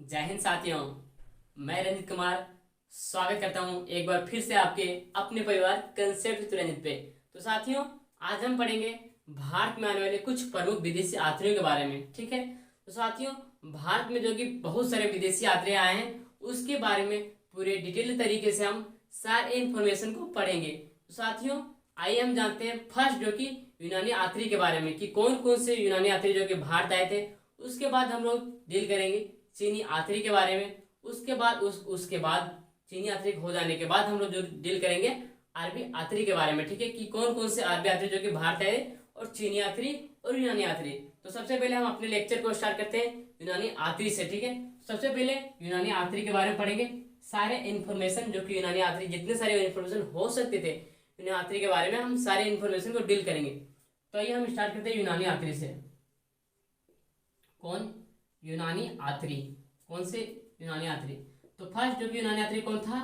जय हिंद साथियों। मैं रंजित कुमार स्वागत करता हूं एक बार फिर से आपके अपने परिवार कंसेप्ट विद रंजित पे। तो साथियों, आज हम पढ़ेंगे भारत में आने वाले कुछ प्रमुख विदेशी यात्रियों के बारे में। ठीक है, तो साथियों, भारत में जो कि बहुत सारे विदेशी यात्री आए हैं उसके बारे में पूरे डिटेल तरीके से हम सारे इंफॉर्मेशन को पढ़ेंगे। तो साथियों, आइए हम जानते हैं फर्स्ट जो कि यूनानी यात्री के बारे में कि कौन कौन से यूनानी यात्री जो कि भारत आए थे। उसके बाद हम लोग डील करेंगे चीनी यात्री के बारे में। उसके बाद चीनी यात्री हो जाने के बाद हम लोग जो डील करेंगे अरबी यात्री के बारे में। ठीक है, कि कौन कौन से अरबी यात्री जो कि भारत आए और चीनी यात्री और यूनानी यात्री। तो सबसे पहले हम अपने लेक्चर को स्टार्ट करते हैं यूनानी यात्री से। ठीक है, सबसे पहले यूनानी यात्री के बारे में पढ़ेंगे सारे इन्फॉर्मेशन जो कि यूनानी यात्री जितने सारे इन्फॉर्मेशन हो सकते थे यूनानी यात्री के बारे में हम सारे इन्फॉर्मेशन को डील करेंगे। तो आइए हम स्टार्ट करते हैं यूनानी यात्री से। कौन यूनानी यात्री, कौन से यूनानी यात्री। तो फर्स्ट जो कि यूनानी यात्री कौन था,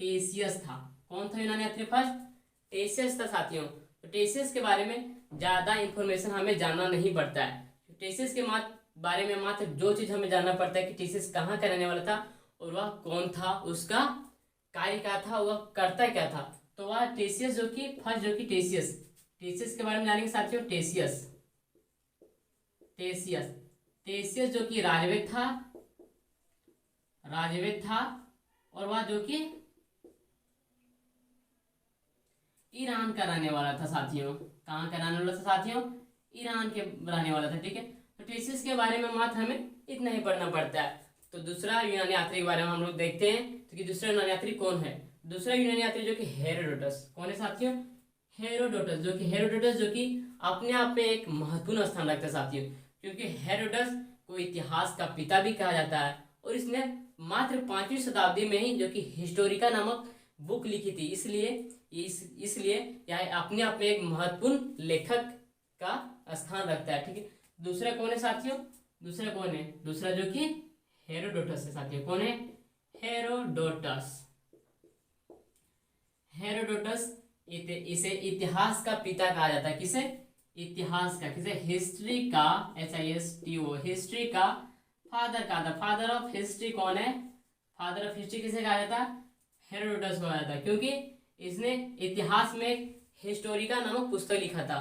टेसियस था। कौन था यूनानी यात्री फर्स्ट, टेसियस था साथियों। तो टेसियस के बारे में ज्यादा इंफॉर्मेशन हमें जानना नहीं पड़ता है। टेसियस के बारे में मात्र जो चीज हमें जानना पड़ता है कि टेसियस कहाँ का रहने वाला था और वह कौन था, उसका कार्य क्या था, वह करता क्या था। तो वह टेसियस जो कि फर्स्ट जो कि टेसियस के बारे में जानेंगे साथियों। टेसियस टेसियस टेसियस जो कि राजवेद था और वह जो कि ईरान का रहने वाला था साथियों। कहाँ का रहने वाला था साथियों, ईरान के रहने वाला था। ठीक है, तो टेसियस के बारे में मात्र हमें इतना ही पढ़ना पड़ता है। तो दूसरा यूनानी यात्री के बारे में हम लोग देखते हैं तो कि दूसरा यूनानी यात्री कौन है। दूसरा यूनानी यात्री जो कि हेरोडोटस। कौन है साथियों, हेरोडोटस जो कि अपने आप में एक महत्वपूर्ण स्थान रखता है साथियों, क्योंकि हेरोडोटस को इतिहास का पिता भी कहा जाता है और इसने मात्र 5वीं शताब्दी में ही जो कि हिस्टोरिका नामक बुक लिखी थी। इसलिए यह अपने आप में एक महत्वपूर्ण लेखक का स्थान रखता है। ठीक है, दूसरा कौन है साथियों, दूसरा जो कि हेरोडोटस है साथियों। कौन है, हेरोडोटस इसे इतिहास का पिता कहा जाता है। किसे, हिस्ट्री का, HISTO, हिस्ट्री का फादर कहा था। फादर ऑफ हिस्ट्री कौन है, फादर ऑफ हिस्ट्री किसे कहा जाता है, हेरोडोटस को कहा जाता है, क्योंकि इसने इतिहास में हिस्टोरिका नामक पुस्तक लिखा था।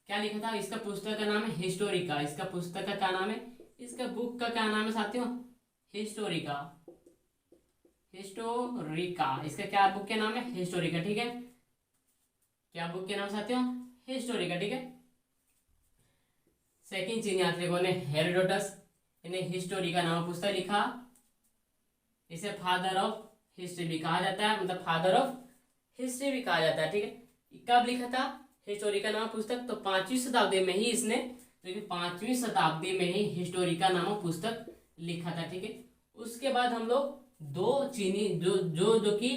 क्या लिखा था, इसका पुस्तक का नाम है हिस्टोरिका। इसका पुस्तक का क्या नाम है, इसका बुक का क्या नाम है साथियों, हिस्टोरिका। इसका क्या बुक के नाम है, हिस्टोरिका। ठीक है, क्या बुक के नाम साथियों, हिस्टोरिका। ठीक है, सेकंड चीनी यात्री कौन है, हेरोडोटस। इन्हें हिस्टोरिका नामक पुस्तक लिखा। इसे फादर ऑफ हिस्ट्री भी कहा जाता है, मतलब फादर ऑफ हिस्ट्री भी कहा जाता है। ठीक है, कब लिखा था हिस्टोरिका नामक पुस्तक, तो 5वीं शताब्दी में ही इसने, जो कि 5वीं शताब्दी में ही हिस्टोरिका नामक पुस्तक लिखा था। ठीक है, उसके बाद हम लोग दो चीनी जो कि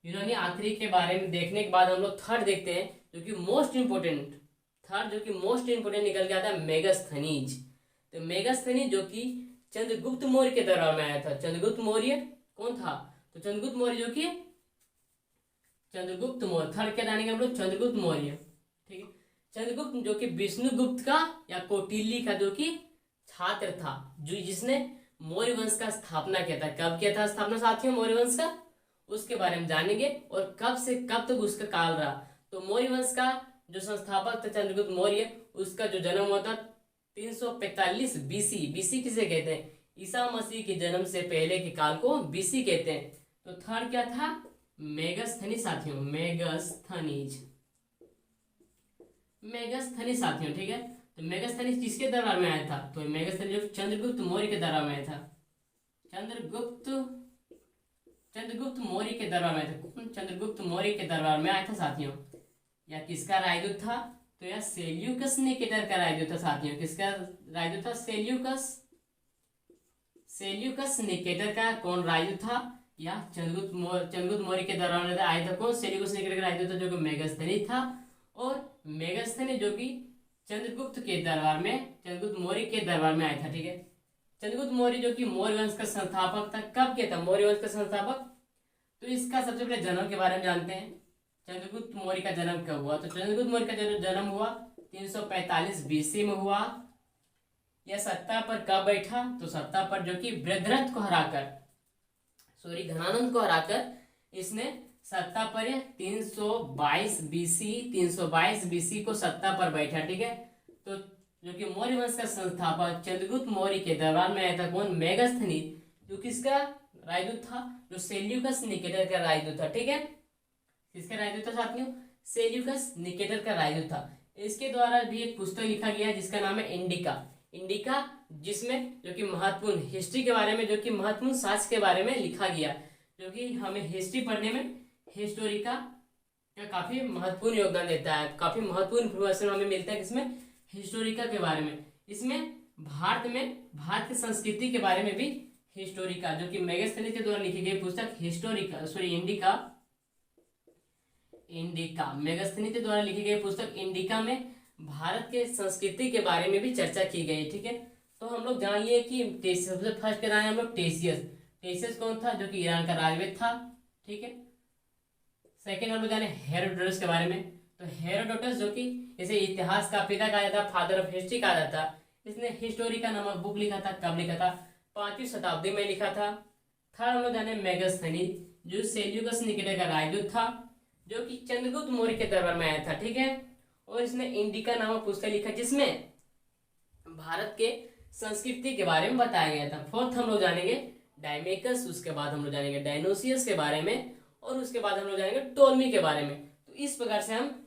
यूनानी यात्री के बारे में देखने के बाद हम लोग थर्ड देखते हैं जो कि मोस्ट इंपोर्टेंट निकल के आता है, मेगास्थनीज। तो मेगास्थनीज जो कि चंद्रगुप्त मौर्य के दरबार में आया था। चंद्रगुप्त मौर्य कौन था, तो चंद्रगुप्त मौर्य जो कि थर्ड क्या जानेंगे हम लोग, चंद्रगुप्त मौर्य। ठीक है, चंद्रगुप्त जो कि विष्णुगुप्त का या कौटिल्य का जो कि छात्र था, जो जिसने मौर्य वंश का स्थापना किया था। कब किया था स्थापना साथियों मौर्य वंश का, उसके बारे में जानेंगे और कब से कब तक उसका काल रहा। तो मौर्य वंश का जो संस्थापक था चंद्रगुप्त मौर्य, उसका जो जन्म हुआ था 345 बीसी किसे कहते हैं, ईसा मसीह के जन्म से पहले के काल को बीसी कहते हैं। तो थर्ड क्या था, मेगास्थनी साथियों, मेगास्थनी साथियों। ठीक है, तो मेगास्थनी किसके दरबार में आया था, तो मेगास्थनी जो चंद्रगुप्त मौर्य के दरबार में आया था। चंद्रगुप्त मौर्य के दरबार में आया था। चंद्रगुप्त मौर्य के दरबार में आया था साथियों। या किसका राजदूत था, तो यह सेल्यूकस निकेटर का राजदूत था साथियों। किसका राजदूत था, सेल्यूकस निकेटर का कौन राजदूत था, या चंद्रगुप्त मौर्य के दरबार में आया था। कौन, सेल्यूकस निकेटर का राजदूत था जो कि मेगास्थनी था। और मेगास्थनी जो कि चंद्रगुप्त मौर्य के दरबार में आया था। ठीक है, चंद्रगुप्त मौर्य जो कि मौर्य वंश का संस्थापक था। कब किया था मौर्य वंश का संस्थापक, तो इसका सबसे पहले जन्म के बारे में जानते हैं। चंद्रगुप्त मौर्य का जन्म कब हुआ, तो चंद्रगुप्त मौर्य का जन्म हुआ 345 BC में हुआ। यह सत्ता पर कब बैठा? तो सत्ता पर जो कि वृद्धरथ को हराकर, सॉरी घनानंद को हराकर इसने सत्ता पर 322 बीसी को सत्ता पर बैठा। ठीक है, तो जो कि मौर्य वंश का संस्थापक चंद्रगुप्त मौर्य के दरबार में आया था कौन? मेगस्थनीज, जो किसका राजदूत था? जो सेल्यूकस निकेटर का राजदूत था। ठीक है, किसका राजदूत था साथियों? सेल्यूकस निकेटर का राजदूत था। इसके द्वारा भी एक पुस्तक लिखा गया जिसका नाम है इंडिका। इंडिका जिसमें जो कि महत्वपूर्ण हिस्ट्री के बारे में, जो कि महत्वपूर्ण शास्त्र के बारे में लिखा गया, जो कि हमें हिस्ट्री पढ़ने में हिस्टोरिका का काफी महत्वपूर्ण योगदान देता है। काफी महत्वपूर्ण इन्फॉर्मेशन हमें मिलता है किसमें? हिस्टोरिका के बारे में। इसमें भारत की संस्कृति के बारे में भी हिस्टोरिका, जो कि मेगस्थनीज के द्वारा लिखी गई पुस्तक हिस्टोरिका, सॉरी इंडिका मेगस्थनीज के द्वारा लिखी गई पुस्तक इंडिका में भारत के संस्कृति के बारे में भी चर्चा की गई। ठीक है, तो हम लोग जानिए कि सबसे फर्स्ट के हम लोग टेसियस कौन था? जो कि ईरान का राजवैद था। ठीक है, सेकेंड हम लोग जाने हेरोडोटस के बारे में। तो हेरोडोटस जो कि इसे इतिहास का पिता कहा जाता, फादर ऑफ हिस्ट्री कहा जाता, इसने हिस्टोरिका नामक बुक लिखा था। कब लिखा था? 5वीं शताब्दी में लिखा था। थर्ड हम लोग जाने मेगस्थनीज, जो सेल्यूकस निकेटर का राजदूत था, जो कि चंद्रगुप्त मौर्य के दरबार में आया था। ठीक है, और इसने इंडिका नामक पुस्तक लिखा जिसमें भारत के संस्कृति के बारे में बताया गया था। फोर्थ हम लोग जानेंगे डायमेकस, उसके बाद हम लोग जानेंगे डायनोसियस के बारे में, और उसके बाद हम लोग जानेंगे टोलमी के बारे में। तो इस प्रकार से हम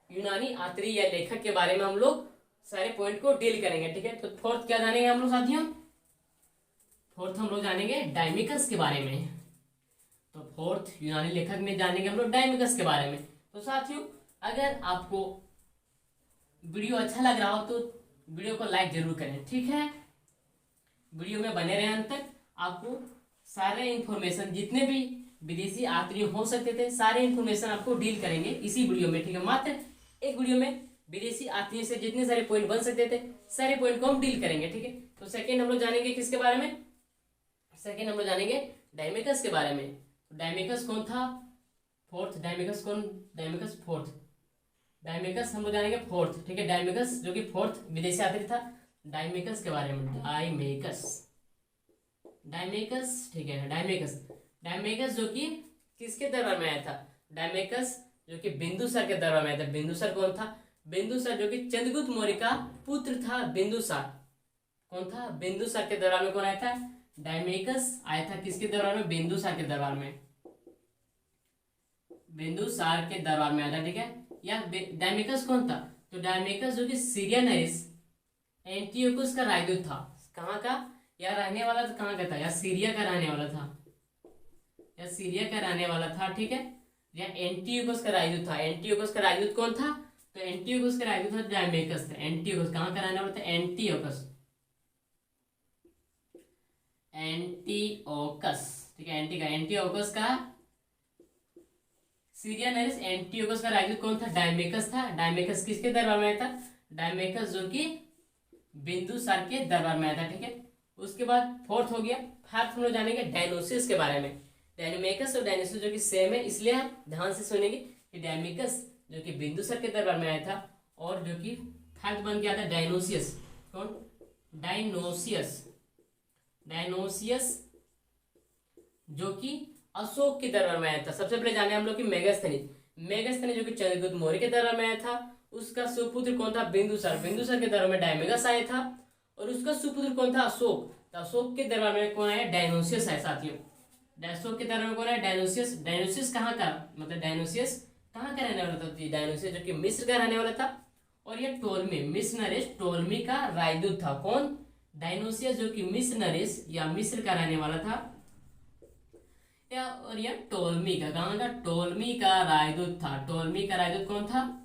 यूनानी आत्री या लेखक के बारे में हम लोग सारे पॉइंट को डील करेंगे। ठीक है, तो फोर्थ क्या जानेंगे हम लोग साथियों? फोर्थ हम लोग जानेंगे डायमेकस के बारे में। तो फोर्थ यूनानी लेखक में जानेंगे हम लोग डायमेकस के बारे में। तो साथियों, अगर आपको वीडियो अच्छा लग रहा हो तो वीडियो को लाइक जरूर करें। ठीक है, वीडियो में बने रहें अंत तक। आपको सारे इंफॉर्मेशन, जितने भी विदेशी यात्री हो सकते थे, सारे इंफॉर्मेशन आपको डील करेंगे इसी वीडियो में। ठीक है, मात्र एक वीडियो में विदेशी यात्रियों से जितने सारे पॉइंट बन सकते थे, सारे पॉइंट को हम डील करेंगे। ठीक है, तो सेकेंड हम लोग जानेंगे किसके बारे में? सेकेंड हम लोग जानेंगे डायमेकस के बारे में। डायमेकस कौन था? फोर्थ डायमेकस कौन? डायमेकस फोर्थ, डायमेकस हम लोग जानेंगे फोर्थ। ठीक है, डायमेकस जो कि फोर्थ विदेशी यात्री था। डायमेकस के बारे में, डायमेकस ठीक है, डायमेकस जो कि किसके दरबार में आया था? डायमेकस जो कि बिंदुसार के दरबार में आया था। बिंदुसार कौन था? बिंदुसार जो कि चंद्रगुप्त मौर्य का पुत्र था। बिंदुसार कौन था? बिंदुसार के दरबार में कौन आया था? डायमेकस आया था। किसके दरबार में? बिंदुसार के दरबार में, बिंदुसार के दरबार में आया था। ठीक है, या डायमेकस कौन था? तो डायमेकस जो कि सीरिया नरेस एंटियोकस का राजदूत था। कहाँ का? या रहने वाला था, कहाँ का था? या सीरिया का रहने वाला था, या सीरिया का रहने वाला था। ठीक है, या एंटियोकस का राजदूत था। एंटियोकस का राजदूत कौन था? तो एंटियोकस का राजदूत था डायमेकस था। एंटियोकस कहाँ का रहने वाला था? एंटियोकस, ठीक है, एंटियोकस का सीरिया नरेस एंटियोकस का राजदूत कौन था? डायमेकस था। डायमेकस किसके दरबार में आया था? डायमेकस जो कि बिंदुसार के दरबार में आया था। ठीक है, उसके बाद फोर्थ हो गया। फिफ्थ हम लोग जानेंगे डायनोसियस के बारे में। डायनेमेकस और डायनोसियस जो कि सेम है, इसलिए आप ध्यान से सुनेंगे कि डायमेकस जो कि बिंदुसार के दरबार में आया था, और जो कि फिफ्थ बन गया था डायनोसियस। कौन? डायनोसियस जो कि अशोक के दरबार में आया था। सबसे पहले जाने हम लोग कि मेगस्थनीज जो कि चंद्रगुप्त मौर्य के दरबार में आया था। उसका सुपुत्र कौन था? बिंदुसार के दरबार में डायमेकस आया था, और उसका सुपुत्र कौन था? अशोक। तो अशोक के दरबार में कौन आया? डायनोसियस है साथियों। अशोक के दरबार में कौन है? डायनोसियस। डायनोसियस कहाँ का, मतलब डायनोसियस कहाँ का रहने वाला था? डायनोसियस जो कि मिस्र का रहने वाला था, और ये टोलमी, मिस्र नरेश टोलमी का राजदूत था। कौन? डायनोसियस जो कि मिस्र नरेश या मिस्र का रहने वाला था, या और यह टोलमी का, कहाँ का? टोलमी का राजदूत था। टोलमी का राजदूत कौन था?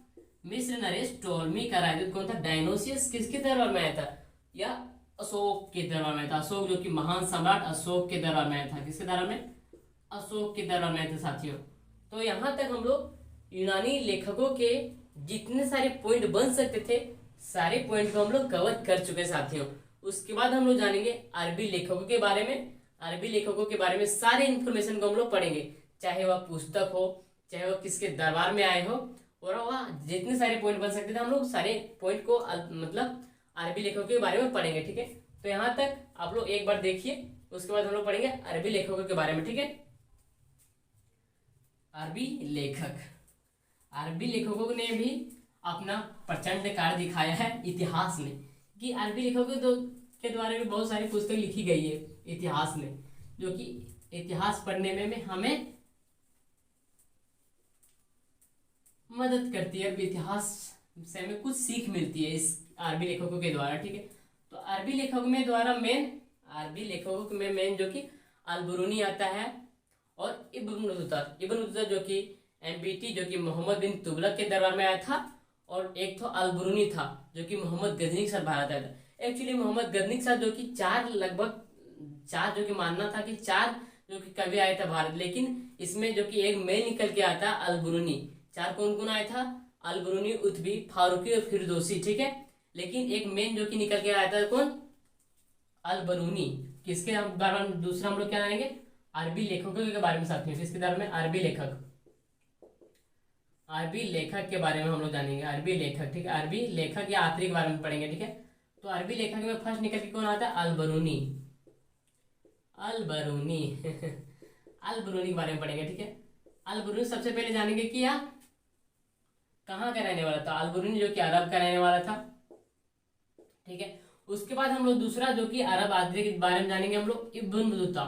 मिस्र नरेश टोलमी का राजदूत कौन था? डायनोसियस किसके दरबार में आया था? या अशोक के दरबार में था। अशोक जो कि महान सम्राट अशोक के दरबार में आया था। किसके दरबार में? अशोक के दरबार में आया था साथियों। तो यहाँ तक हम लोग यूनानी लेखकों के जितने सारे पॉइंट बन सकते थे, सारे पॉइंट को हम लोग कवर कर चुके साथियों। उसके बाद हम लोग जानेंगे अरबी लेखकों के बारे में। अरबी लेखकों के बारे में सारे इन्फॉर्मेशन को हम लोग पढ़ेंगे, चाहे वह पुस्तक हो, चाहे वह किसके दरबार में आए हो, और वह जितने सारे पॉइंट बन सकते थे हम लोग सारे पॉइंट को मतलब अरबी लेखकों के बारे में पढ़ेंगे। ठीक है, तो यहाँ तक आप लोग एक बार देखिए, उसके बाद हम लोग पढ़ेंगे अरबी लेखकों के बारे में। ठीक है, अरबी लेखकों ने भी अपना प्रचंड कार्य दिखाया है इतिहास में, कि अरबी लेखकों के द्वारा भी बहुत सारी पुस्तक लिखी गई है इतिहास में, जो कि इतिहास पढ़ने में हमें मदद करती है, इतिहास से हमें कुछ सीख मिलती है इस अरबी लेखकों के द्वारा। ठीक है, तो अरबी लेखकों में मेन जो कि अल-बरूनी आता है, और इब्न बतूता जो कि एमबीटी जो कि मोहम्मद बिन तुगलक के दरबार में आया था, और एक तो अल-बरूनी था जो कि मोहम्मद गजनी के साथ भारत आया था। एक्चुअली मोहम्मद गजनी के साथ जो कि लगभग चार जो कि मानना था कि 4 जो कि कवि आया था भारत, लेकिन इसमें जो कि एक मेल निकल के आता अल-बरूनी। 4 कौन कौन आया था? अल-बरूनी, उत्बी, फारूकी और फिरदौसी। ठीक है, लेकिन एक मेन जो कि निकल के आया था कौन? अल-बरूनी। किसके बारे में दूसरा हम लोग क्या जानेंगे? अरबी लेखकों के बारे में साथियों। किसके बारे में? अरबी लेखक के बारे में हम लोग जानेंगे। अरबी लेखक, ठीक है, अरबी लेखक या आतरी के बारे में पढ़ेंगे। ठीक है, तो अरबी लेखक में फर्स्ट निकल के कौन आता है? अल-बरूनी अल-बरूनी के बारे में पढ़ेंगे। ठीक है, अल-बरूनी सबसे पहले जानेंगे कि यह कहाँ का रहने वाला था। अल-बरूनी जो कि अरब का रहने वाला था। ठीक है, उसके बाद हम लोग दूसरा जो कि अरब आदरी के बारे में जानेंगे हम लोग, इब्न बतूता।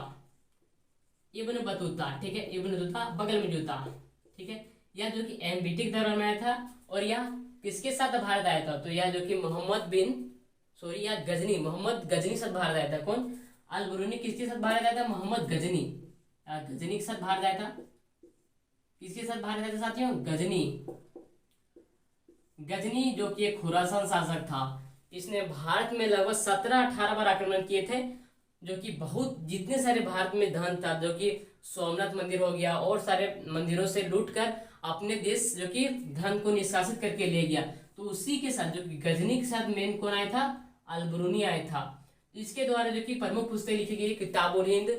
ठीक है, इब्न बतूता, बगल में जूता। ठीक है, यह जो कि एमबीटी के दौरान में आया था, और यह किसके साथ भारत आया था? तो यह जो कि मोहम्मद गजनी साथ भारत आया था। कौन? अल-बरूनी किसके साथ भारत आया था? मोहम्मद गजनी के साथ भारत आया था। किसके साथ भारत आया था साथियों? गजनी जो कि एक खुरासान शासक था। इसने भारत में लगभग 17-18 बार आक्रमण किए थे, जो कि बहुत जितने सारे भारत में धन था, जो कि सोमनाथ मंदिर हो गया और सारे मंदिरों से लूटकर अपने देश जो कि धन को निष्कासित करके ले गया। तो उसी के साथ जो कि गजनी के साथ मेन कौन आया था? अल-बरूनी आया था। इसके द्वारा जो कि प्रमुख पुस्तक लिखी गई, किताबुल हिंद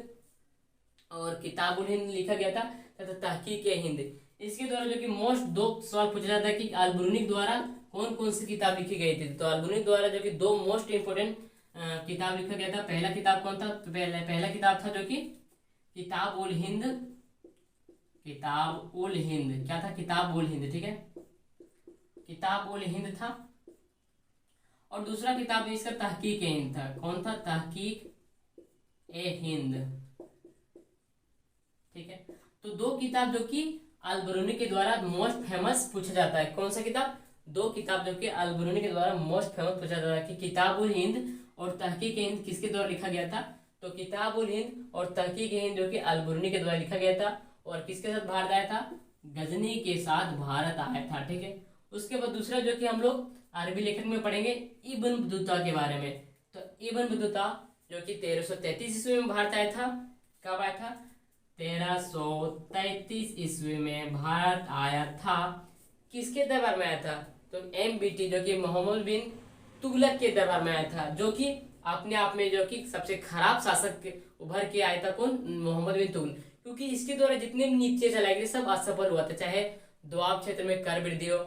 लिखा गया था, तथा तहकीक-ए-हिंद। इसके द्वारा जो कि मोस्ट 2 सवाल पूछा जाता है कि अल-बरूनी द्वारा कौन कौन सी किताब लिखी गई थी। तो अल-बरूनी द्वारा जो कि 2 मोस्ट इंपोर्टेंट किताब लिखा गया था। पहला किताब कौन था? तो पहला किताब था जो कि किताब-उल हिंद। क्या था? किताब-उल हिंद। ठीक है, किताब-उल हिंद था, और दूसरा किताब इसका तहकीक-ए-हिंद था। कौन था? तहकीक-ए-हिंद। ठीक है, तो 2 किताब जो कि अल-बरूनी के द्वारा मोस्ट फेमस पूछा जाता है। कौन सा किताब? 2 किताब जो कि अल-बरूनी के द्वारा मोस्ट फेमस पूछा जाता है कि किताब-उल-हिंद और तहकीक-ए-हिंद किसके द्वारा लिखा गया था? तो किताब-उल-हिंद और तहकीक-ए-हिंद जो कि अल-बरूनी के द्वारा लिखा गया था, और किसके साथ भारत आया था? गजनी के साथ भारत आया था। ठीक है, उसके बाद दूसरा जो कि हम लोग अरबी लेखक में पढ़ेंगे, इब्न बतूता के बारे में। तो इब्न बतूता जो कि 1333 ईस्वी में भारत आया था। कब आया था? 1333 ईस्वी में भारत आया था। किसके दरबार में आया था? तो एमबीटी जो कि मोहम्मद बिन तुगलक के दरबार में आया था, जो कि अपने आप में जो कि सबसे खराब शासक उभर के आया था। कौन? मोहम्मद बिन तुगलक, क्योंकि इसके द्वारा जितने भी नीचे चलाए गए सब असफल हुआ था। चाहे दोआब क्षेत्र में कर वृद्धि हो,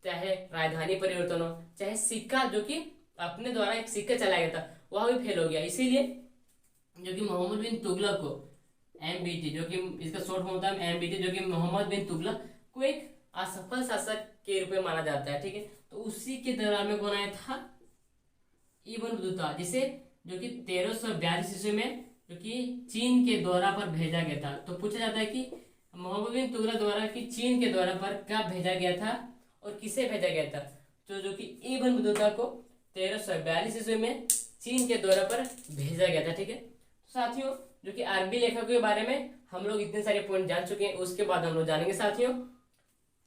चाहे राजधानी परिवर्तन हो, चाहे सिक्का जो कि अपने द्वारा एक सिक्का चलाया गया था, वह भी फेल हो गया। इसीलिए जो कि मोहम्मद बिन तुगलक को एमबीटी, जो कि इसका शॉर्ट फॉर्म होता है एमबीटी, जो कि मोहम्मद बिन तुगलक को एक असफल शासक के रूप में माना जाता है। ठीक है, तो उसी के दौरान में कौन आया था? इब्न बतूता, जिसे जो कि 1342 ईस्वी में जो कि चीन के दौरा पर भेजा गया था। तो पूछा जाता है कि मोहम्मद बिन तुगलक द्वारा कि चीन के दौरा पर कब भेजा गया था और किसे भेजा गया था? तो जो कि इब्न बतूता को 1342 ईस्वी में चीन के दौरे पर भेजा गया था। ठीक है, साथियों जो कि अरबी लेखकों के बारे में हम लोग इतने सारे पॉइंट जान चुके हैं। उसके बाद हम लोग जानेंगे साथियों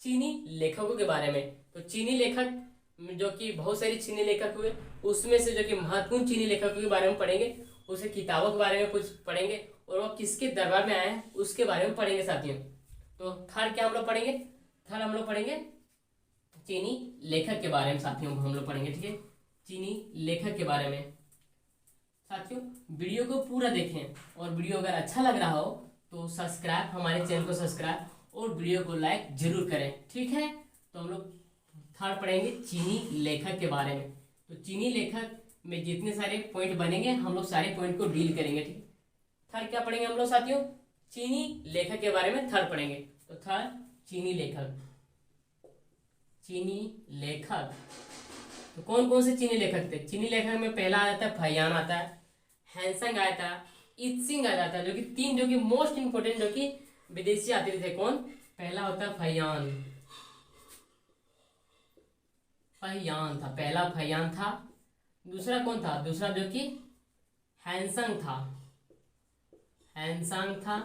चीनी लेखकों के बारे में। तो चीनी लेखक जो कि बहुत सारी चीनी लेखक हुए, उसमें से जो कि महत्वपूर्ण चीनी लेखकों के बारे में पढ़ेंगे, उसे किताबों के बारे में कुछ पढ़ेंगे, और वो किसके दरबार में आए हैं उसके बारे में पढ़ेंगे साथियों। तो थर्ड क्या हम लोग पढ़ेंगे? थर्ड हम लोग पढ़ेंगे चीनी लेखक के बारे में साथियों हम लोग पढ़ेंगे। ठीक है, चीनी लेखक के बारे में। साथियों वीडियो को पूरा देखें, और वीडियो अगर अच्छा लग रहा हो तो सब्सक्राइब, हमारे चैनल को सब्सक्राइब और वीडियो को लाइक जरूर करें। ठीक है, तो हम लोग थर्ड पढ़ेंगे चीनी लेखक के बारे में। तो चीनी लेखक में जितने सारे पॉइंट बनेंगे हम लोग सारे पॉइंट को डील करेंगे, ठीक है। थर्ड क्या पढ़ेंगे हम लोग साथियों, चीनी लेखक के बारे में थर्ड पढ़ेंगे। तो थर्ड चीनी लेखक, चीनी लेखक। तो कौन कौन से चीनी लेखक थे? चीनी लेखक में पहला आ जाता है फहियान आता है, हैंसंग आया था, इत्सिंग आ जाता है, जो कि तीन जो कि मोस्ट इंपोर्टेंट जो कि विदेशी यात्री थे। कौन? पहला होता है फहियान, फहियान था, पहला फहियान था। दूसरा कौन था? दूसरा जो कि हैंसंग था, हैंसंग था।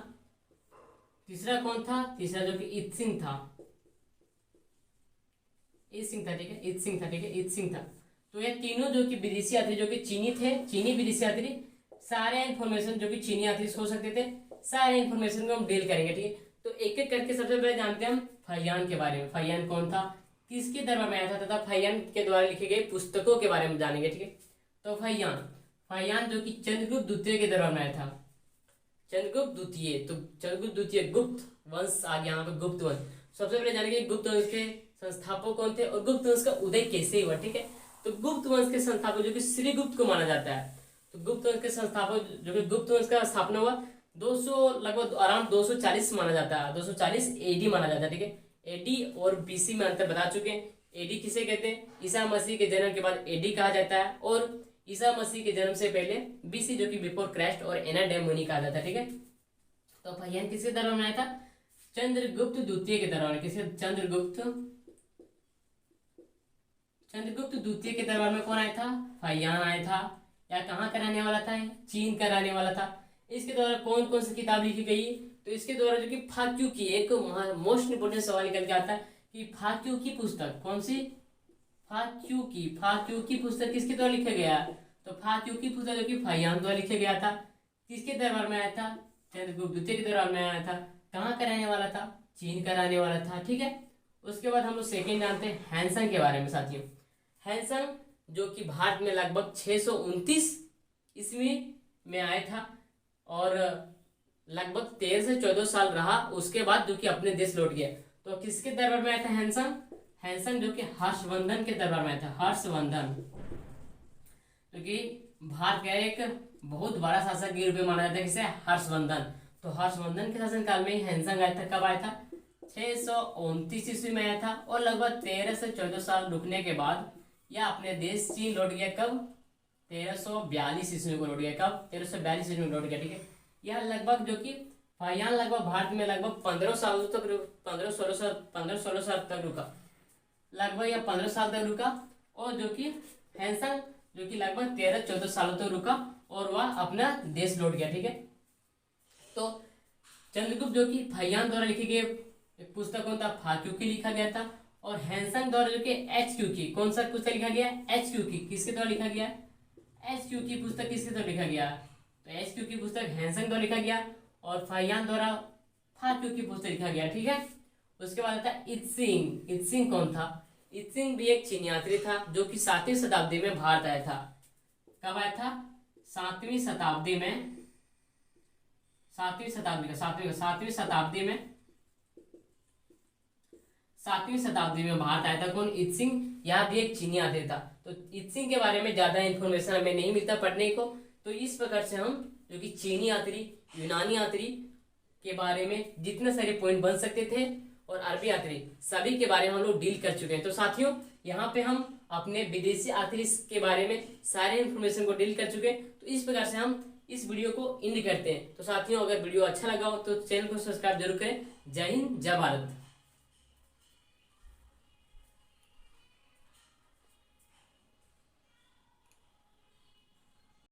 तीसरा कौन था? तीसरा जो कि इत्सिंग था, इत्सिंग था, ठीक है, इत्सिंग था, ठीक है, इत्सिंग था। तो ये तीनों जो कि विदेशी यात्री जो कि चीनी थे, चीनी विदेशी यात्री, सारे इंफॉर्मेशन जो कि चीनी यात्री हो सकते थे, सारे इंफॉर्मेशन को हम डील करेंगे, ठीक है। तो एक एक करके सबसे पहले जानते हैं हम फहियान के बारे में। फहियान कौन था, किसके दरबार में आया था, तथा फहियान के द्वारा लिखी गई पुस्तकों के बारे में जानेंगे, ठीक है। तो फहियान, फहियान जो कि चंद्रगुप्त द्वितीय के दरबार में आया था, चंद्रगुप्त द्वितीय। तो चंद्रगुप्त द्वितीय, गुप्त वंश आ गया यहाँ पे, गुप्त वंश। सबसे पहले जानेंगे गुप्त वंश के संस्थापक कौन थे और गुप्त वंश का उदय कैसे हुआ, ठीक है। तो गुप्त वंश के संस्थापक जो कि श्रीगुप्त को माना जाता है। तो गुप्त वंश के संस्थापक जो कि गुप्त वंश का स्थापना हुआ 200 लगभग अराउंड 240 माना जाता है, 240 एडी माना जाता है, ठीक है। एडी और बीसी में अंतर बता चुके हैं। एडी किसे कहते हैं? ईसा मसीह के जन्म के बाद एडी कहा जाता है, और ईसा मसीह के जन्म से पहले बीसी जो कि बिफोर क्राइस्ट और एना डेमोनी कहा जाता है, ठीक है। तो फहियान किसके दरबार में आया था? चंद्रगुप्त द्वितीय के दरबार में। किसके? चंद्रगुप्त द्वितीय के दरबार में कौन आया था? फहियान आया था। या कहाँ का रहने वाला था? चीन का रहने वाला था। इसके द्वारा कौन कौन सी किताब लिखी गई? तो इसके द्वारा जो कि फाक्यू की, एक मोस्ट इंपोर्टेंट सवाल निकल के आता है कि फाक्यू की पुस्तक कौन सी? फाक्यू की पुस्तक किसके द्वारा लिखा गया? तो फाक्यू की पुस्तक जो कि फहियान द्वारा लिखा गया था। किसके दरबार में आया था? चंद्रगुप्त द्वितीय के दरबार में आया था। कहाँ का रहने वाला था? चीन का रहने वाला था, ठीक है। उसके बाद हम लोग सेकेंड जानते हैं हैंसंग के बारे में साथियों। हैंसंग जो कि भारत में लगभग 629 ईस्वी में आया था और लगभग 13 से 14 साल रहा, उसके बाद जो कि अपने देश लौट गया। तो किसके दरबार में आया था हैंसंग? हैंसंग जो कि हर्षवर्धन के दरबार में आया था, हर्षवर्धन, क्योंकि भारत का एक बहुत बड़ा शासक के रूप में माना जाता है किसे? हर्षवर्धन। तो हर्षवर्धन के शासनकाल में ही हैंसंग आया था। कब आया था? 629 ईस्वी में आया था और लगभग 13 से 14 साल रुकने के बाद यह अपने देश चीन लौट गया। कब? 1342 ईस्वी को लौट गया। कब? 1342 ईस्वी में लौट गया, ठीक है। यह लगभग जो कि फहियान लगभग भारत में लगभग 15 साल तक 15-16 साल तक रुका, लगभग यह 15 साल तक रुका। और जो कि हैंसंग जो कि लगभग 13-14 सालों तक रुका और वह अपना देश लौट गया, ठीक है। तो चंद्रगुप्त जो कि फहियान द्वारा लिखी गई एक पुस्तक कौन था? फाक्यू की लिखा गया था। और हैंसंग द्वारा जो कि एचक्यू की, कौन सा पुस्तक लिखा गया? एचक्यू की। किसके द्वारा लिखा गया? एचक्यू की पुस्तक किसके द्वारा लिखा गया? तो एचक्यू की पुस्तक हैंसंग द्वारा लिखा गया और फहियान द्वारा फाक्यू की पुस्तक लिखा गया, ठीक है। उसके बाद आता है इत्सिंग। इत्सिंग कौन था? इत्सिंग भी एक चीनी यात्री था जो कि 7वीं शताब्दी में भारत आया था। कब आया था? 7वीं शताब्दी में, 7वीं शताब्दी में भारत आया था। कौन? इत्सिंग। यह भी एक चीनी यात्री था। तो इत्सिंग के बारे में ज्यादा इंफॉर्मेशन हमें नहीं मिलता पढ़ने को। तो इस प्रकार से हम जो कि चीनी यात्री, यूनानी यात्री के बारे में जितने सारे पॉइंट बन सकते थे और अरबी यात्री सभी के बारे में हम लोग डील कर चुके हैं। तो साथियों यहाँ पे हम अपने विदेशी यात्री के बारे में सारे इंफॉर्मेशन को डील कर चुके हैं। तो इस प्रकार से हम इस वीडियो को एंड करते हैं। तो साथियों अगर वीडियो अच्छा लगा हो तो चैनल को सब्सक्राइब जरूर करें। जय हिंद, जय भारत।